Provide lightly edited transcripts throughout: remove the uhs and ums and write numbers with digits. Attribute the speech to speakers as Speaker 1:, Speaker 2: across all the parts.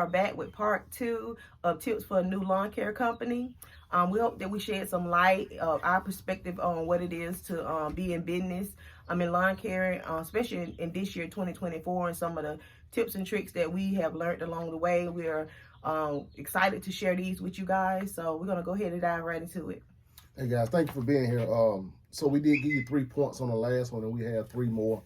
Speaker 1: back with part 2 of tips for a new lawn care company. We hope that we shed some light of our perspective on what it is to be in business. In lawn care, especially in this year, 2024, and some of the tips and tricks that we have learned along the way. We are excited to share these with you guys. So we're going to go ahead and dive right into it.
Speaker 2: Hey guys, thank you for being here. So we did give you 3 points on the last one, and we have 3 more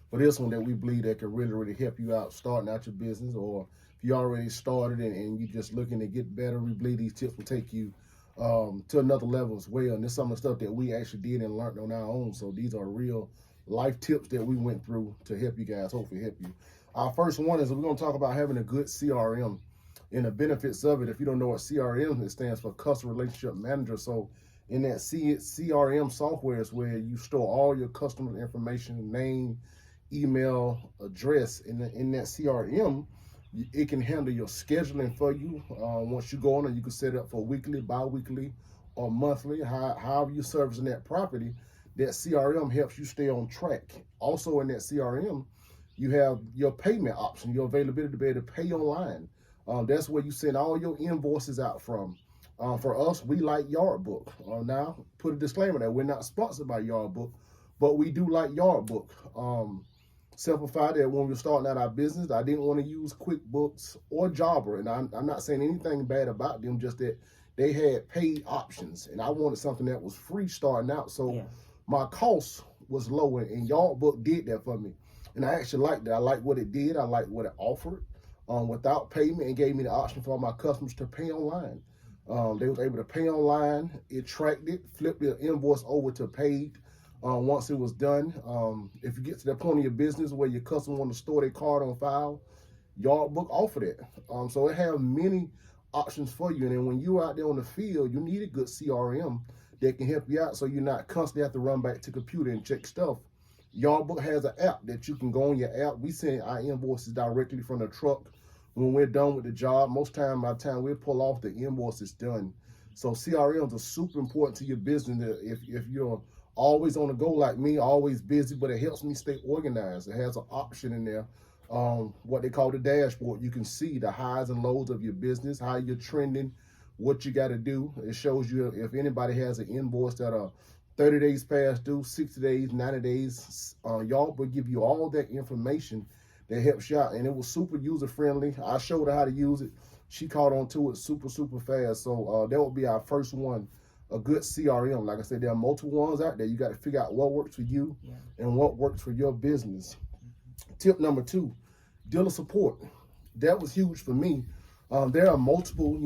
Speaker 2: for this one that we believe that could really help you out starting out your business, or if you already started and you're just looking to get better, we believe these tips will take you to another level as well. And this is some of the stuff that we actually did and learned on our own. So these are real life tips that we went through to help you guys, hopefully help you. Our first one is we're going to talk about having a good CRM and the benefits of it. If you don't know what CRM, it stands for Customer Relationship Manager. So in that CRM software is where you store all your customer information, name, email, address. In that CRM, it can handle your scheduling for you. Once you go on it, you can set it up for weekly, bi-weekly, or monthly. However you're servicing that property, that CRM helps you stay on track. Also in that CRM, you have your payment option, your availability to be able to pay online. That's where you send all your invoices out from. For us, we like Yardbook. Now, put a disclaimer that we're not sponsored by Yardbook, but we do like Yardbook. Simplify that when we were starting out our business, I didn't want to use QuickBooks or Jobber, and I'm not saying anything bad about them, just that they had paid options, and I wanted something that was free starting out, so my cost was low, and Yardbook did that for me, and I actually liked that. I liked what it did. I liked what it offered without payment, and gave me the option for my customers to pay online. They was able to pay online. It tracked it, flipped the invoice over to paid. Once it was done, if you get to that point of your business where your customer want to store their card on file, Yardbook offer that. So it have many options for you. And then when you're out there on the field, you need a good CRM that can help you out, so you're not constantly have to run back to computer and check stuff. Yardbook has an app that you can go on your app. We send our invoices directly from the truck when we're done with the job. Most time, by the time we pull off, the invoice is done. So CRMs are super important to your business. If you're always on the go like me, always busy, but it helps me stay organized. It has an option in there, what they call the dashboard. You can see the highs and lows of your business, how you're trending, what you got to do. It shows you if anybody has an invoice that are 30 days past due, 60 days, 90 days. Y'all will give you all that information that helps you out. And it was super user-friendly. I showed her how to use it. She caught on to it super fast. So that would be our first one. A good CRM. Like I said, there are multiple ones out there. You got to figure out what works for you and what works for your business. Tip number 2, dealer support. That was huge for me. There are multiple,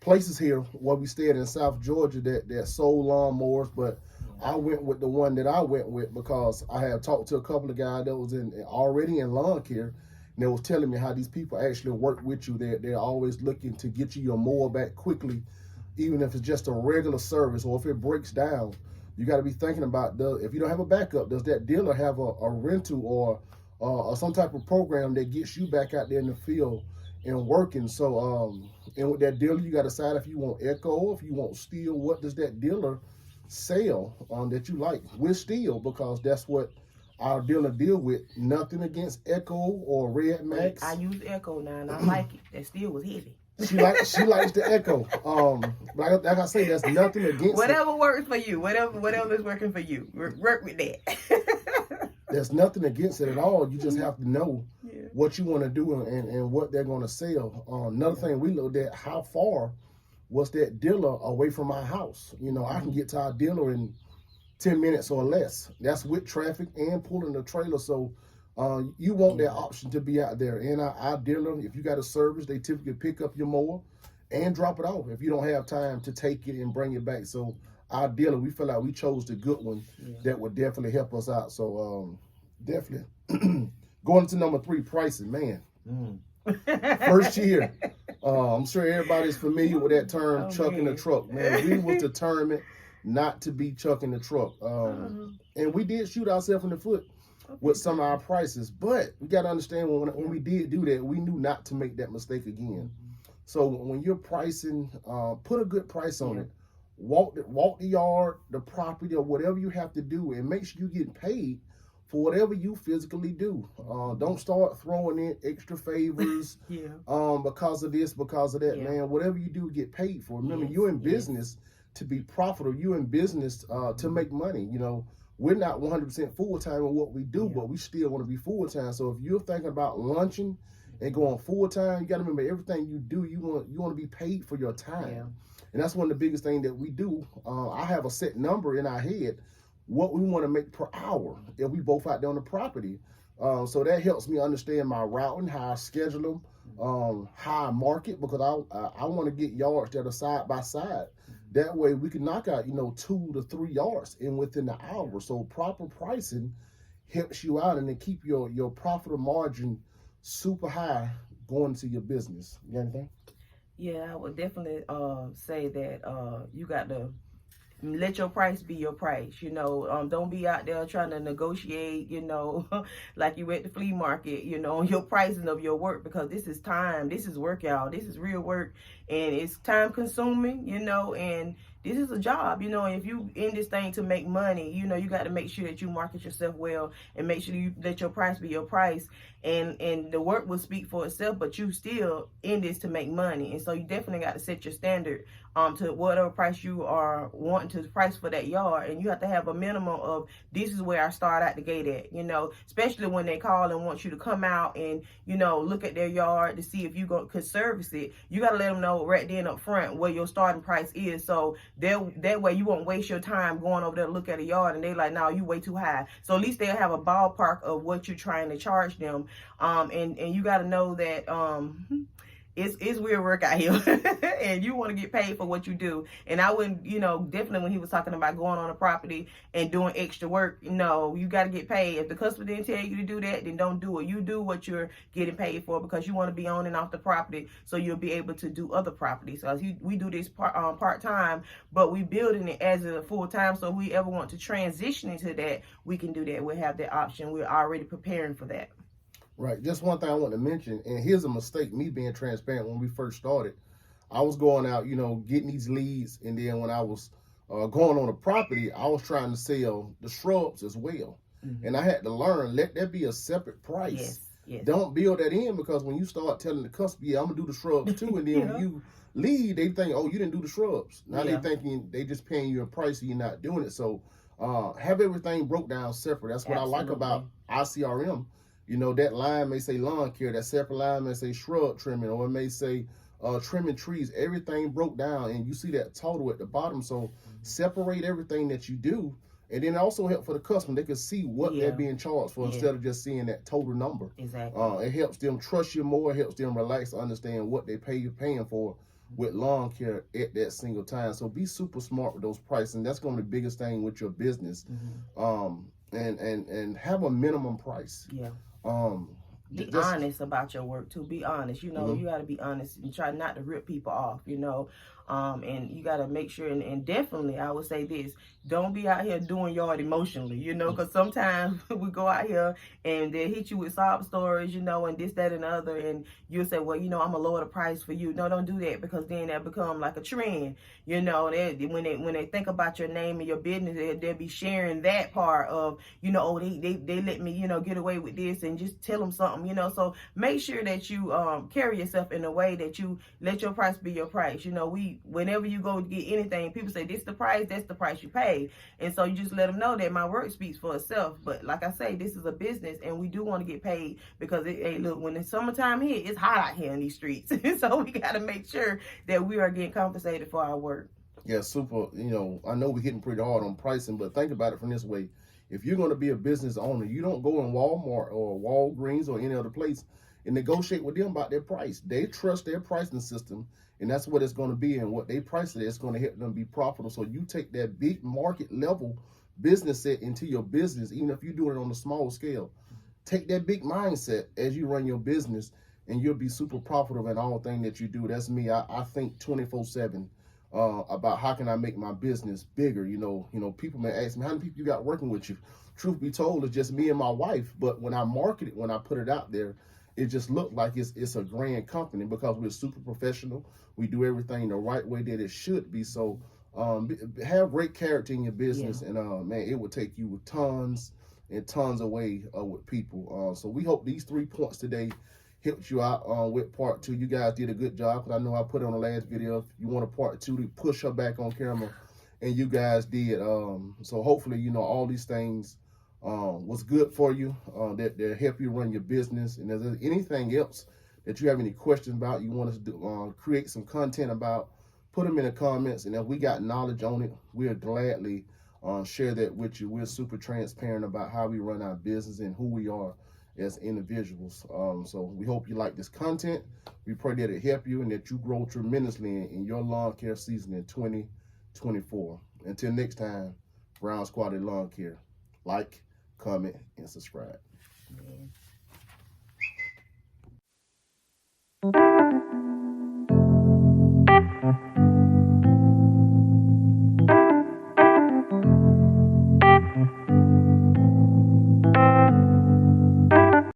Speaker 2: places here where we stayed in South Georgia that sold lawnmowers, but I went with the one that I went with because I had talked to a couple of guys that was already in lawn care, and they was telling me how these people actually work with you. They're always looking to get you your mower back quickly, even if it's just a regular service, or if it breaks down. You got to be thinking about, if you don't have a backup, does that dealer have a rental or some type of program that gets you back out there in the field and working? So and with that dealer, you got to decide if you want Echo, if you want Steel. What does that dealer sell that you like? With Steel, because that's what our dealer deal with. Nothing against Echo or Red Max.
Speaker 1: I use Echo now, and I like it. That Steel was heavy.
Speaker 2: She likes the Echo. Like I say, there's nothing against
Speaker 1: whatever works for you. Whatever is working for you. Work with that.
Speaker 2: There's nothing against it at all. You just have to know what you want to do and what they're going to sell. Another thing we looked at, how far was that dealer away from my house? I can get to our dealer in 10 minutes or less. That's with traffic and pulling the trailer. So you want that option to be out there. And our dealer, if you got a service, they typically pick up your mower and drop it off if you don't have time to take it and bring it back. So our dealer, we feel like we chose the good one that would definitely help us out. So definitely. Going to number 3, pricing, man. First year, I'm sure everybody's familiar with that term, chucking the truck, man. We was determined not to be chucking the truck. And we did shoot ourselves in the foot with some of our prices, but we got to understand when we did do that, we knew not to make that mistake again. So when you're pricing, put a good price on it. Walk the yard, the property, or whatever you have to do, and make sure you get paid for whatever you physically do. Don't start throwing in extra favors
Speaker 1: Yeah.
Speaker 2: because of this, because of that,
Speaker 1: Yeah.
Speaker 2: man. Whatever you do, get paid for. Remember,
Speaker 1: Yes.
Speaker 2: you're in
Speaker 1: Yes.
Speaker 2: business to be profitable. You're in business to make money. You know, we're not 100% full-time in what we do,
Speaker 1: Yeah.
Speaker 2: but we still want to be full-time. So if you're thinking about lunching and going full-time, you got to remember everything you do, you want to be paid for your time.
Speaker 1: Yeah.
Speaker 2: And that's one of the biggest things that we do. I have a set number in our head what we want to make per hour if we both out there on the property. So that helps me understand my routing, how I schedule them, how I market, because I want to get yards that are side by side. That way we can knock out, 2 to 3 yards within the hour. So proper pricing helps you out and then keep your profit margin super high going into your business. You got anything?
Speaker 1: Yeah, I would definitely say that you got to let your price be your price. Don't be out there trying to negotiate, like you at the flea market, on your pricing of your work, because this is time, this is work, y'all. This is real work, and it's time consuming, and this is a job, if you in this thing to make money, you got to make sure that you market yourself well and make sure you let your price be your price, and the work will speak for itself, but you still in this to make money. And so you definitely got to set your standard to whatever price you are wanting to price for that yard, and you have to have a minimum of, this is where I start out the gate at, especially when they call and want you to come out and look at their yard to see if you could service it. You got to let them know right then up front where your starting price is, so that way you won't waste your time going over there to look at a yard and they like, no, you way too high. So at least they'll have a ballpark of what you're trying to charge them, and you got to know that it's weird work out here and you want to get paid for what you do. And I wouldn't, definitely when he was talking about going on a property and doing extra work, you got to get paid. If the customer didn't tell you to do that, then don't do it. You do what you're getting paid for, because you want to be on and off the property so you'll be able to do other properties. So we do this part-time, but we building it as a full-time, so if we ever want to transition into that, we can do that. We'll have that option. We're already preparing for that.
Speaker 2: Right. Just one thing I want to mention, and here's a mistake, me being transparent. When we first started, I was going out, getting these leads, and then when I was going on a property, I was trying to sell the shrubs as well. Mm-hmm. And I had to learn, let that be a separate price.
Speaker 1: Yes. Yes.
Speaker 2: Don't build that in, because when you start telling the customer, yeah, I'm going to do the shrubs too, and then
Speaker 1: Yeah.
Speaker 2: when you leave, they think, oh, you didn't do the shrubs. Now
Speaker 1: Yeah.
Speaker 2: they thinking they just paying you a price and you're not doing it. So have everything broke down separate. That's what
Speaker 1: Absolutely.
Speaker 2: I like about ICRM. That line may say lawn care, that separate line may say shrub trimming, or it may say trimming trees. Everything broke down, and you see that total at the bottom. So separate everything that you do, and then also help for the customer. They can see what they're being charged for instead of just seeing that total number.
Speaker 1: Exactly.
Speaker 2: It helps them trust you more. It helps them relax to understand what they paying for with lawn care at that single time. So be super smart with those pricing. That's going to be the biggest thing with your business. Mm-hmm. And have a minimum price.
Speaker 1: Yeah. Be honest about your work too. Be honest. You got to be honest and try not to rip people off, and you got to make sure, and definitely I would say this, don't be out here doing yard emotionally, because sometimes we go out here and they hit you with sob stories, and this, that, and the other, and you'll say, well, I'm gonna lower the price for you. No, don't do that, because then that become like a trend, when they think about your name and your business, they'll be sharing that part of, oh, they let me, get away with this, and just tell them something, so make sure that you carry yourself in a way that you let your price be your price. Whenever you go get anything, people say, this the price, that's the price you pay. And so you just let them know that my work speaks for itself. But like I say, this is a business, and we do want to get paid, because look, when the summertime hit, it's hot out here in these streets. So we got to make sure that we are getting compensated for our work.
Speaker 2: Yeah, super. I know we're hitting pretty hard on pricing, but think about it from this way. If you're going to be a business owner, you don't go in Walmart or Walgreens or any other place and negotiate with them about their price. They trust their pricing system, and that's what it's going to be, and what they price it, it's going to help them be profitable. So you take that big market level business set into your business, even if you do it on a small scale. Take that big mindset as you run your business, and you'll be super profitable in all things that you do. That's me. I think 24/7 about how can I make my business bigger. People may ask me, how many people you got working with you? Truth be told, it's just me and my wife. But when I market it, when I put it out there, it just looked like it's a grand company, because we're super professional. We do everything the right way that it should be. So have great character in your business, and man, it will take you tons in tons of ways with people. So we hope these 3 points today helped you out with part 2. You guys did a good job, because I know I put it on the last video. If you want a part 2 to push her back on camera, and you guys did. So hopefully, you know, all these things was good for you, that help you run your business. And if there's anything else that you have any questions about, you want us to do, create some content about, put them in the comments. And if we got knowledge on it, we'll gladly share that with you. We're super transparent about how we run our business and who we are as individuals. So we hope you like this content. We pray that it help you and that you grow tremendously in your lawn care season in 2024. Until next time, Brown Squatted Lawn Care. Like, comment, and subscribe.
Speaker 1: Yeah.